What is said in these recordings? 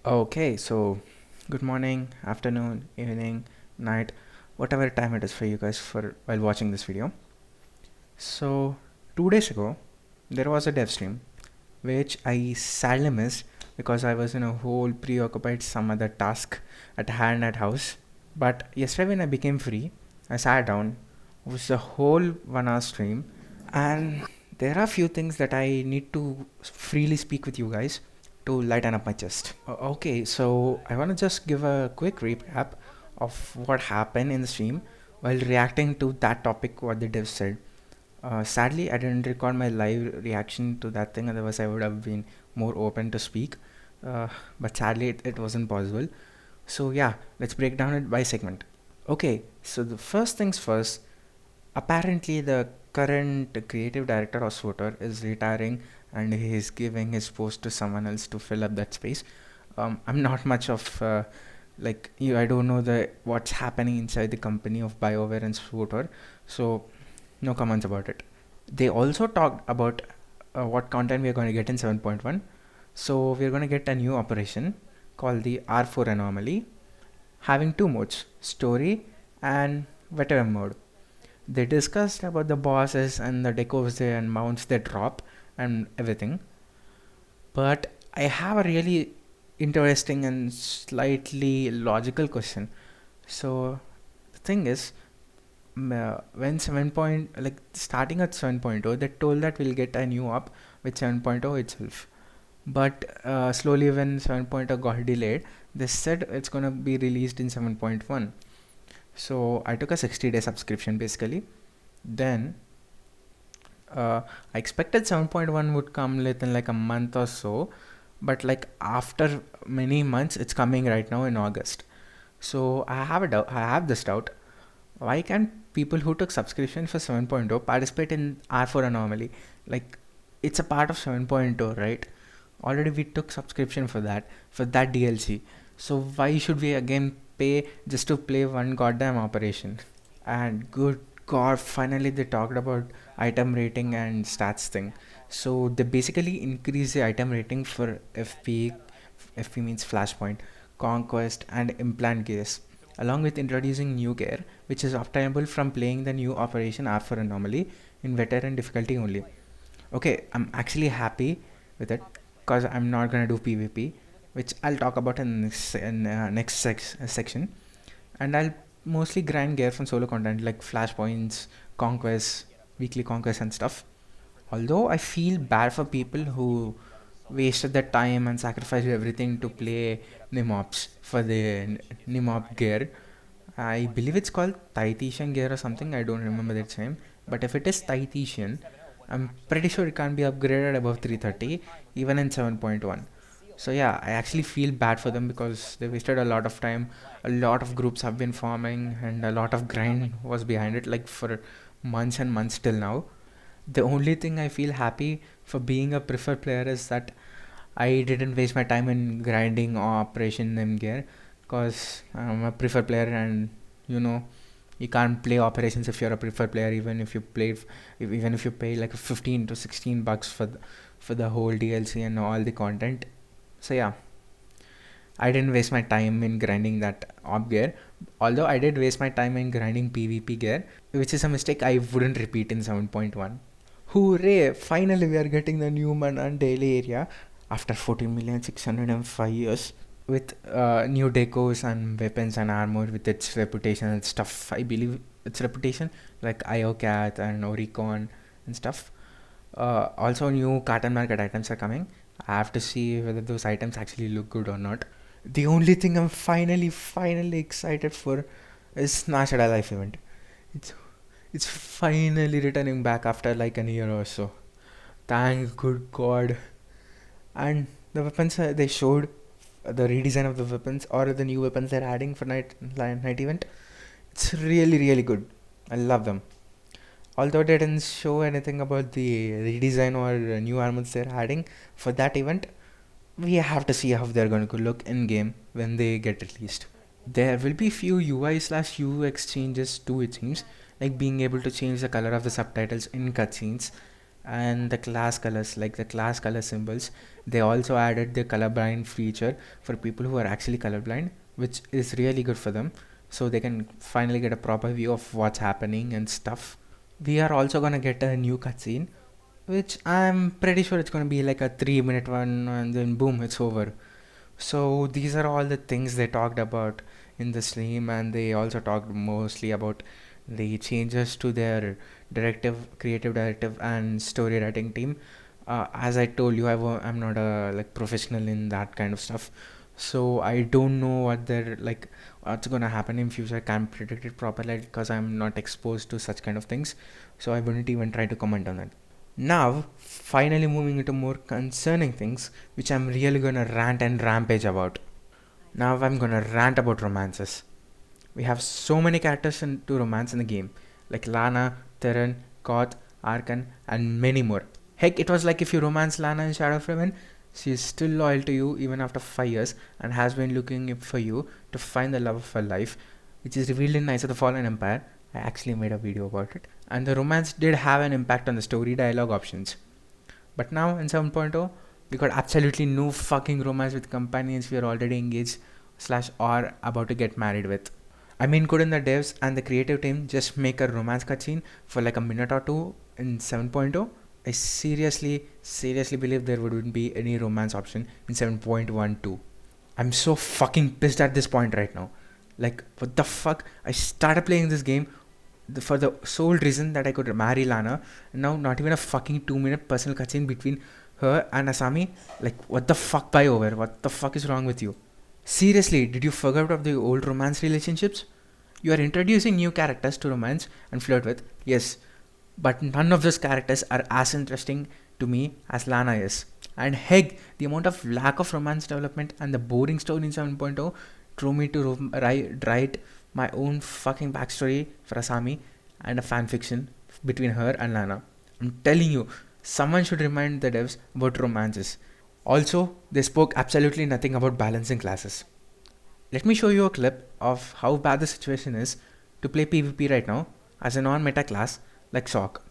Okay, so good morning, afternoon, evening, night, whatever time it is for you guys for while watching this video. So 2 days ago, there was a dev stream which I sadly missed because I was in a whole preoccupied some other task at hand at house. But yesterday when I became free, I sat down. It was a whole 1 hour stream, and there are few things that I need to freely speak with you guys to lighten up my chest. Okay, so I want to just give a quick recap of what happened in the stream while reacting to that topic what the dev said. Sadly, I didn't record my live reaction to that thing, otherwise, I would have been more open to speak. But sadly, it wasn't possible. So, yeah, let's break down it by segment. Okay, so the first things first, apparently, the current creative director of SWTOR is retiring and he's giving his post to someone else to fill up that space. I'm not much of like you. I don't know the what's happening inside the company of BioWare and SWTOR, so no comments about it. They also talked about what content we are going to get in 7.1. So we're going to get a new operation called the R4 anomaly, having two modes: story and veteran mode. They discussed about the bosses and the decos and mounts they drop and everything. But I have a really interesting and slightly logical question. So the thing is, when 7 point like starting at 7.0, they told that we'll get a new up with 7.0 itself. But slowly when 7.0 got delayed, they said it's gonna be released in 7.1. So I took a 60-day subscription basically. Then I expected 7.1 would come within like a month or so, but like after many months, it's coming right now in August. So I have a doubt. I have this doubt. Why can't people who took subscription for 7.0 participate in R4 anomaly? Like it's a part of 7.0, right? Already we took subscription for that DLC. So why should we again pay just to play one goddamn operation? And good god, finally they talked about item rating and stats thing. So they basically increase the item rating for FP means Flashpoint, Conquest, and Implant gears, along with introducing new gear, which is obtainable from playing the new Operation R4 Anomaly in veteran difficulty only. Okay, I'm actually happy with it because I'm not gonna do PvP, which I'll talk about in section, and I'll mostly grind gear from solo content like flashpoints, conquests, weekly conquests, and stuff. Although I feel bad for people who wasted their time and sacrificed everything to play Nimops for the Nimop gear. I believe it's called Titetian gear or something. I don't remember its name. But if it is Titetian, I'm pretty sure it can't be upgraded above 330 even in 7.1. So yeah, I actually feel bad for them because they wasted a lot of time. A lot of groups have been forming and a lot of grind was behind it, like for months and months till now. The only thing I feel happy for being a preferred player is that I didn't waste my time in grinding or Operation Nim gear because I'm a preferred player, and you know you can't play operations if you're a preferred player, even if you even if you pay like 15 to 16 bucks for the whole DLC and all the content. So yeah, I didn't waste my time in grinding that op gear, although I did waste my time in grinding PvP gear, which is a mistake I wouldn't repeat in 7.1. Hooray! Finally, we are getting the new Manan daily area after 14,605 years with new decos and weapons and armor with its reputation and stuff. I believe its reputation, like IOCAT and Oricon and stuff. Also, new carton market items are coming. I have to see whether those items actually look good or not. The only thing I'm finally excited for is Snatch at a Life event. It's it's finally returning back after like a year or so. Thank good God. And the weapons they showed, the redesign of the weapons or the new weapons they're adding for night event. It's really good. I love them. Although they didn't show anything about the redesign or new armors they're adding for that event, we have to see how they're going to look in game when they get released. There will be few UI/UX changes too, it seems, like being able to change the color of the subtitles in cutscenes and the class colors, like the class color symbols. They also added the colorblind feature for people who are actually colorblind, which is really good for them, so they can finally get a proper view of what's happening and stuff. We are also gonna get a new cutscene, which I'm pretty sure it's gonna be like a 3-minute one, and then boom, it's over. So these are all the things they talked about in the stream, and they also talked mostly about the changes to their creative directive, and story writing team. As I told you, I'm not a like professional in that kind of stuff, so I don't know what's gonna happen in future. I can't predict it properly because I'm not exposed to such kind of things, so I wouldn't even try to comment on that. Now, finally moving into more concerning things, which I'm really gonna rant and rampage about. Now I'm gonna rant about romances. We have so many characters to romance in the game, like Lana, Theron, Koth, Arkan, and many more. Heck, it was like if you romance Lana in Shadow of Raven, she is still loyal to you even after 5 years and has been looking for you to find the love of her life, which is revealed in Knights of the Fallen Empire. I actually made a video about it. And the romance did have an impact on the story dialogue options. But now in 7.0, we got absolutely no fucking romance with companions we are already engaged / or about to get married with. I mean, couldn't the devs and the creative team just make a romance cutscene for like a minute or two in 7.0? I seriously believe there wouldn't be any romance option in 7.12. I'm so fucking pissed at this point right now. Like, what the fuck? I started playing this game for the sole reason that I could marry Lana, and now not even a fucking 2-minute personal cutscene between her and Asami. Like, what the fuck, BioWare? What the fuck is wrong with you? Seriously, did you forget of the old romance relationships? You are introducing new characters to romance and flirt with, yes, but none of those characters are as interesting to me as Lana is. And heck, the amount of lack of romance development and the boring story in 7.0 drove me to write my own fucking backstory for Asami and a fanfiction between her and Lana. I'm telling you, someone should remind the devs about romances. Also, they spoke absolutely nothing about balancing classes. Let me show you a clip of how bad the situation is to play PvP right now as a non-meta class like Shock.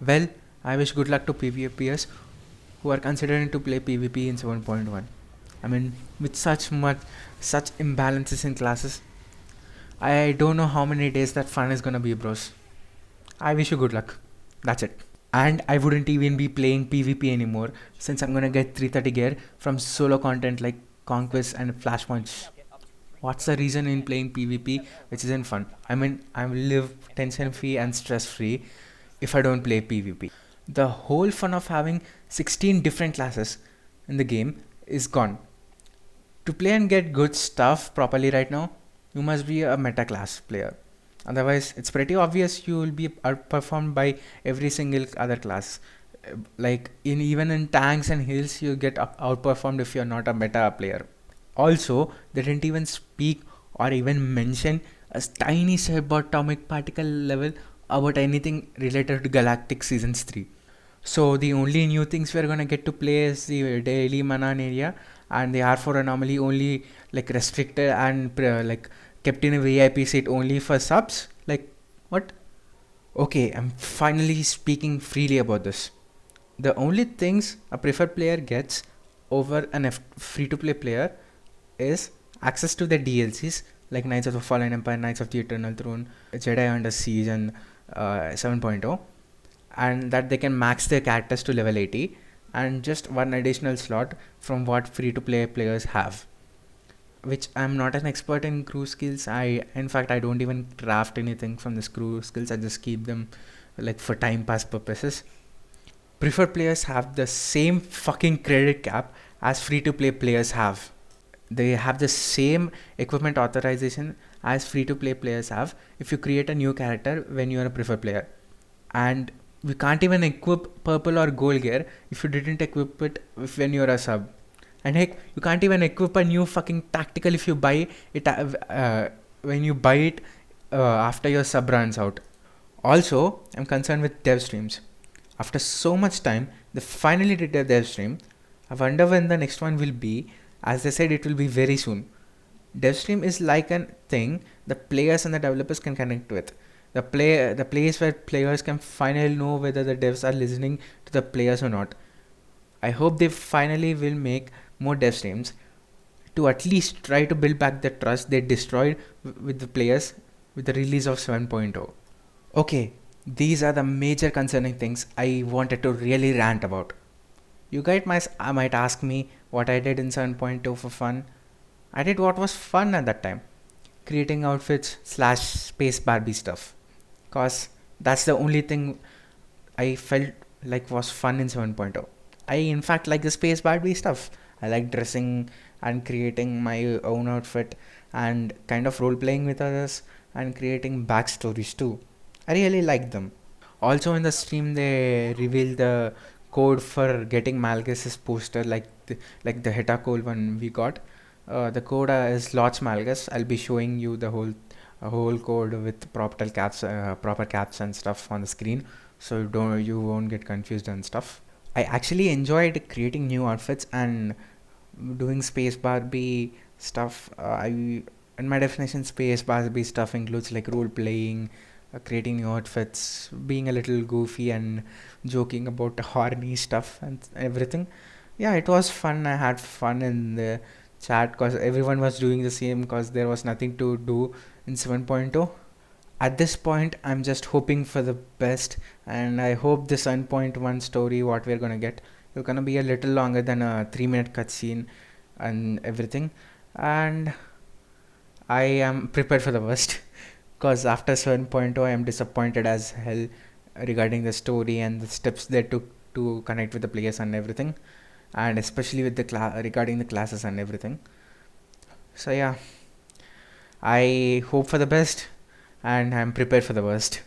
Well, I wish good luck to PvPers who are considering to play PvP in 7.1. I mean, with such imbalances in classes, I don't know how many days that fun is gonna be, bros. I wish you good luck. That's it. And I wouldn't even be playing PvP anymore since I'm gonna get 330 gear from solo content like Conquest and Flashpoints. What's the reason in playing PvP which isn't fun? I mean, I will live tension free and stress free if I don't play PvP. The whole fun of having 16 different classes in the game is gone. To play and get good stuff properly right now, you must be a meta class player. Otherwise, it's pretty obvious you will be outperformed by every single other class. Like even in tanks and heals, you get outperformed if you're not a meta player. Also, they didn't even speak or even mention a tiny subatomic particle level about anything related to Galactic Seasons 3. So the only new things we're gonna get to play is the daily Manan area and the R4 anomaly, only like restricted and like kept in a VIP seat only for subs. Like what? Okay, I'm finally speaking freely about this. The only things a preferred player gets over an free-to-play player is access to the DLCs like Knights of the Fallen Empire, Knights of the Eternal Throne, Jedi Under Siege, and 7.0, and that they can max their characters to level 80 and just one additional slot from what free-to-play players have. Which I'm not an expert in crew skills. In fact, I don't even craft anything from the crew skills. I just keep them like for time pass purposes. Preferred players have the same fucking credit cap as free-to-play players have. They have the same equipment authorization as free-to-play players have if you create a new character when you are a preferred player. And we can't even equip purple or gold gear if you didn't equip it when you're a sub. And heck, you can't even equip a new fucking tactical if you buy it when you buy it after your sub runs out. Also, I'm concerned with dev streams. After so much time, they finally did their dev stream, I wonder when the next one will be. As they said, it will be very soon. Devstream is like a thing the players and the developers can connect with. The place where players can finally know whether the devs are listening to the players or not. I hope they finally will make more dev streams to at least try to build back the trust they destroyed with the players with the release of 7.0. Okay, these are the major concerning things I wanted to really rant about. You guys might ask me what I did in 7.2 for fun. I did what was fun at that time, creating outfits slash space Barbie stuff. Cause that's the only thing I felt like was fun in 7.0. I in fact like the space Barbie stuff. I like dressing and creating my own outfit and kind of role playing with others and creating backstories too. I really like them. Also in the stream they revealed the code for getting Malgus's poster like the Hetacol one we got. The code is Lots Malgus. I'll be showing you the whole code with proper caps and stuff on the screen, so you won't get confused and stuff. I actually enjoyed creating new outfits and doing space Barbie stuff. In my definition, space Barbie stuff includes like role playing, creating new outfits, being a little goofy and joking about horny stuff and everything. Yeah, it was fun. I had fun in the chat because everyone was doing the same because there was nothing to do in 7.0. At this point, I'm just hoping for the best, and I hope this 7.1 story, what we're gonna get, is gonna be a little longer than a 3-minute cutscene and everything. And I am prepared for the worst because after 7.0, I am disappointed as hell regarding the story and the steps they took to connect with the players and everything, and especially with the regarding the classes and everything. So yeah, I hope for the best and I'm prepared for the worst.